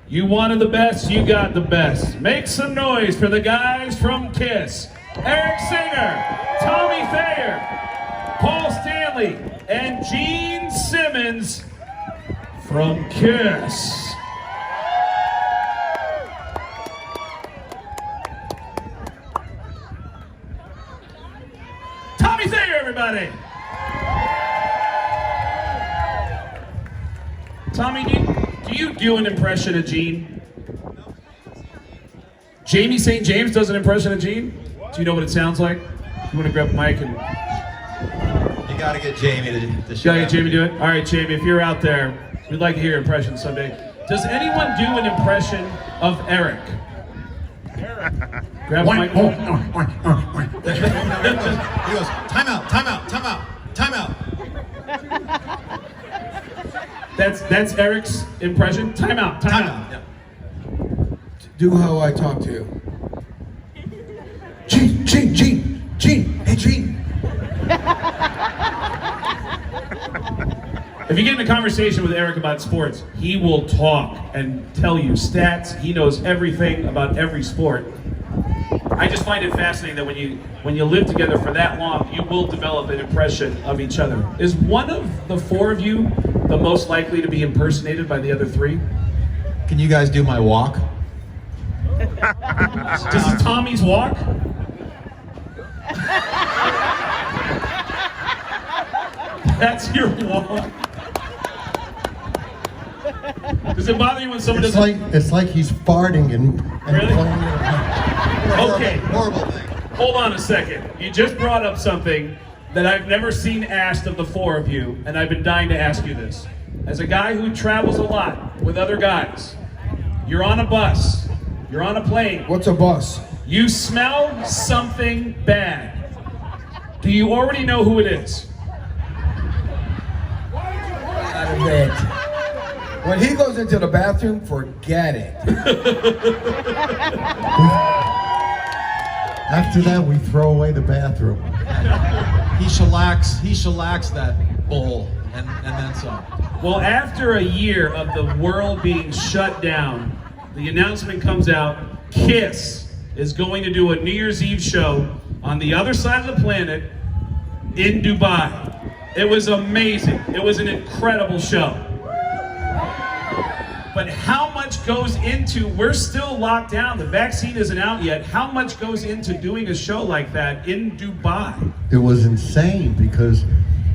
You wanted the best, you got the best. Make some noise for the guys from KISS. Eric Singer, Tommy Thayer, Paul Stanley, and Gene Simmons from KISS. Tommy Thayer, everybody. Tommy, do you do an impression of Gene? Jamie St. James does an impression of Gene? Do you know what it sounds like? You want to grab a mic and... You gotta get Jamie to show. Gotta get Jamie to do it? All right, Jamie, if you're out there, we'd like to hear your impression someday. Does anyone do an impression of Eric? Grab a mic. He goes, time out, time out, time out, time out. That's Eric's impression. Time out, time out. Yeah. Do how I talk to you. Gene, hey Gene. If you get in a conversation with Eric about sports, he will talk and tell you stats. He knows everything about every sport. I just find it fascinating that when you live together for that long, you will develop an impression of each other. Is one of the four of you the most likely to be impersonated by the other three? Can you guys do my walk? This is Tommy's walk? That's your walk? Does it bother you when someone doesn't... It's like he's farting and Really? blowing it. Okay. Horrible thing. Hold on a second. You just brought up something that I've never seen asked of the four of you, and I've been dying to ask you this. As a guy who travels a lot with other guys, you're on a bus, you're on a plane, What's a bus? you smell something bad. Do you already know who it is? Out of bed. When he goes into the bathroom, forget it. After that, we throw away the bathroom. He shellacks that bowl and then some. Well, after a year of the world being shut down, the announcement comes out, KISS is going to do a New Year's Eve show on the other side of the planet in Dubai. It was amazing. It was an incredible show. But how much goes into, we're still locked down, the vaccine isn't out yet, how much goes into doing a show like that in Dubai? It was insane because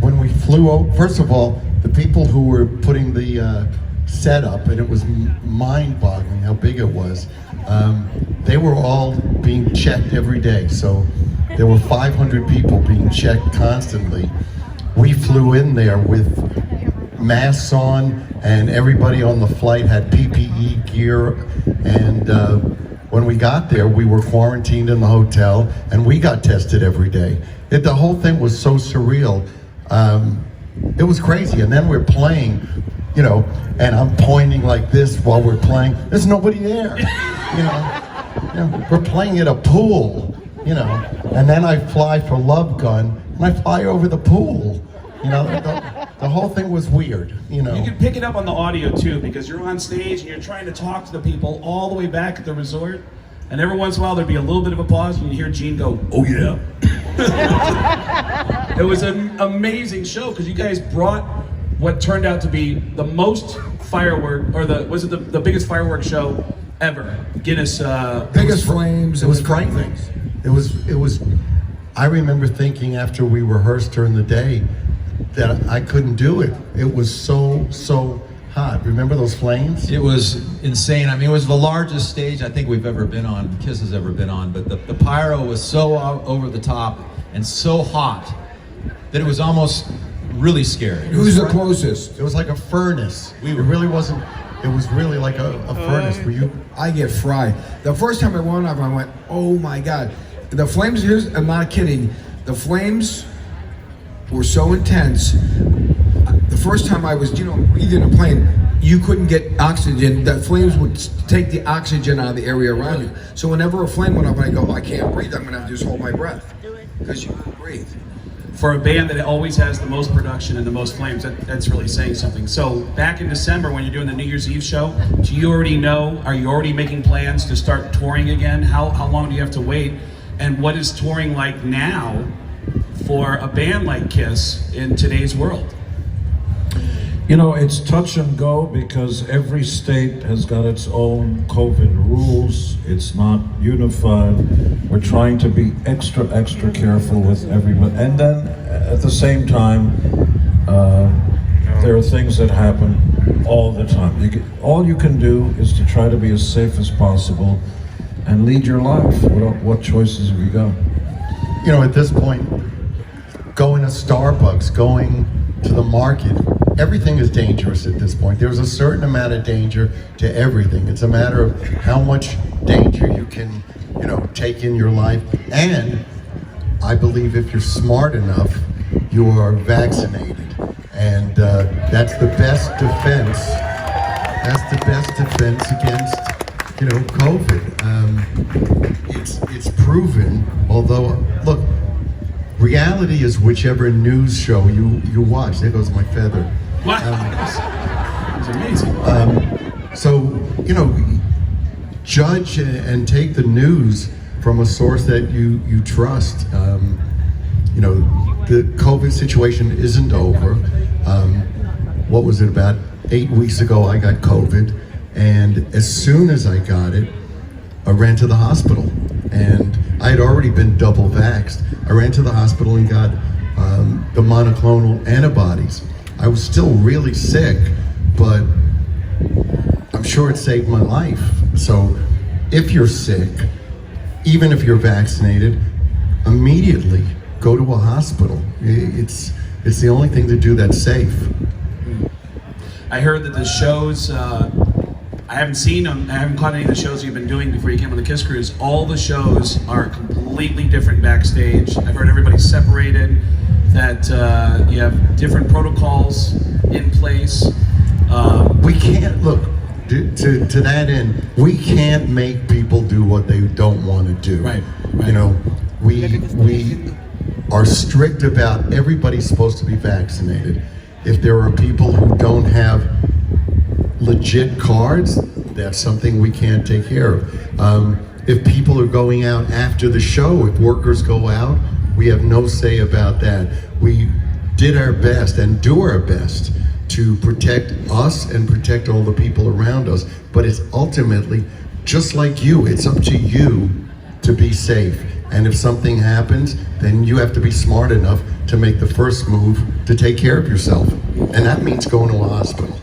when we flew over, first of all, the people who were putting the set up, and it was mind-boggling how big it was, they were all being checked every day. So there were 500 people being checked constantly. We flew in there with masks on, and everybody on the flight had PPE gear, and when we got there, we were quarantined in the hotel, and we got tested every day. The whole thing was so surreal. It was crazy, and then we're playing, you know, and I'm pointing like this while we're playing. There's nobody there, you know. We're playing at a pool, you know, and then I fly for Love Gun, and I fly over the pool, you know. The whole thing was weird, you know. You can pick it up on the audio too, because you're on stage and you're trying to talk to the people all the way back at the resort, and every once in a while there'd be a little bit of a pause and you'd hear Gene go, "Oh yeah." It was an amazing show because you guys brought what turned out to be the most firework, or the biggest fireworks show ever. Guinness. Biggest flames. It was frightening. It was. I remember thinking after we rehearsed during the day that I couldn't do it. It was so hot. Remember those flames? It was insane. I mean, it was the largest stage I think we've ever been on, KISS has ever been on, but the pyro was so over the top and so hot that it was almost really scary. Who's the closest? It was like a furnace. It really wasn't. It was really like a furnace. Were you? I get fried. The first time I went up, I went, "Oh my God!" The flames. I'm not kidding. The flames were so intense. The first time I was, breathing in a plane, you couldn't get oxygen. The flames would take the oxygen out of the area around you. So whenever a flame went up, I go, "I can't breathe. I'm gonna have to just hold my breath," because you couldn't breathe. for a band that always has the most production and the most flames, that's really saying something. So back in December when you're doing the New Year's Eve show, do you already know, are you already making plans to start touring again? How long do you have to wait? And what is touring like now for a band like Kiss in today's world? You know, it's touch and go because every state has got its own COVID rules. It's not unified. We're trying to be extra careful with everyone. And then at the same time, there are things that happen all the time. All you can do is to try to be as safe as possible and lead your life. What choices have you got? You know, at this point, going to Starbucks, going to the market, everything is dangerous at this point. There's a certain amount of danger to everything. It's a matter of how much danger you can, take in your life. And I believe if you're smart enough, you are vaccinated. And that's the best defense. That's the best defense against, COVID. It's proven, although, look, reality is whichever news show you watch. There goes my feather. Wow, it's amazing. So, judge and take the news from a source that you trust. The COVID situation isn't over. What was it, about 8 weeks ago I got COVID, and as soon as I got it, I ran to the hospital. And I had already been double vaxxed. I ran to the hospital and got the monoclonal antibodies. I was still really sick, but I'm sure it saved my life. So if you're sick, even if you're vaccinated, immediately go to a hospital. It's the only thing to do that's safe. I heard that the shows, I haven't seen them, I haven't caught any of the shows you've been doing before you came on the Kiss Cruise. All the shows are completely different backstage. I've heard everybody's separated, that you have different protocols in place. We can't, look, to that end, we can't make people do what they don't want to do. Right. We are strict about everybody's supposed to be vaccinated. If there are people who don't have legit cards, that's something we can't take care of. If people are going out after the show, if workers go out, we have no say about that. We did our best and do our best to protect us and protect all the people around us. But it's ultimately, just like you, it's up to you to be safe. And if something happens, then you have to be smart enough to make the first move to take care of yourself. And that means going to a hospital.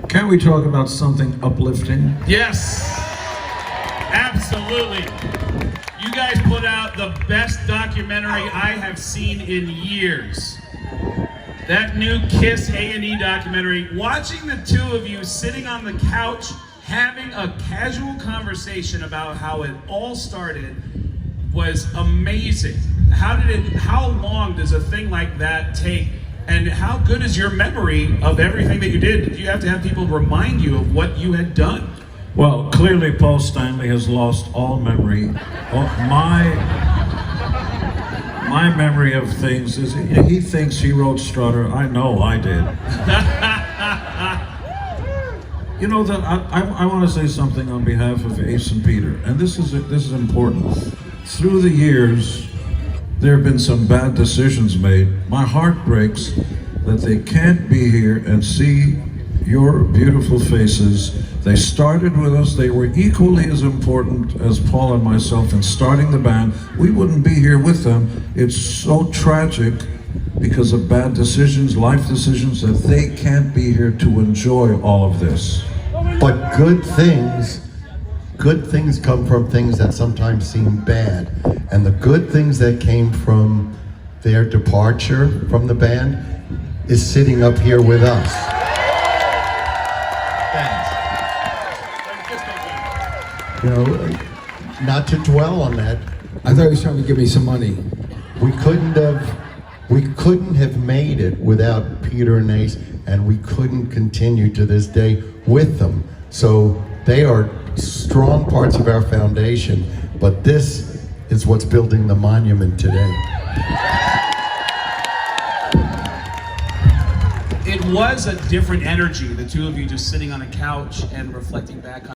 Can we talk about something uplifting? Yes, absolutely. You guys put out the best documentary I have seen in years. That new Kiss A&E documentary, watching the two of you sitting on the couch, having a casual conversation about how it all started was amazing. How long does a thing like that take? And how good is your memory of everything that you did? Did you have to have people remind you of what you had done? Well, clearly Paul Stanley has lost all memory. My memory of things is, he thinks he wrote Strutter. I know I did. I want to say something on behalf of Ace and Peter, and this is important. Through the years, there have been some bad decisions made. My heart breaks that they can't be here and see your beautiful faces. They started with us. They were equally as important as Paul and myself in starting the band. We wouldn't be here with them. It's so tragic because of bad decisions, life decisions, that they can't be here to enjoy all of this. But good things come from things that sometimes seem bad. And the good things that came from their departure from the band is sitting up here with us. Thanks. Not to dwell on that. I thought he was trying to give me some money. We couldn't have made it without Peter and Ace, and we couldn't continue to this day with them. So they are strong parts of our foundation, but this is what's building the monument today. was a different energy, the two of you just sitting on a couch and reflecting back on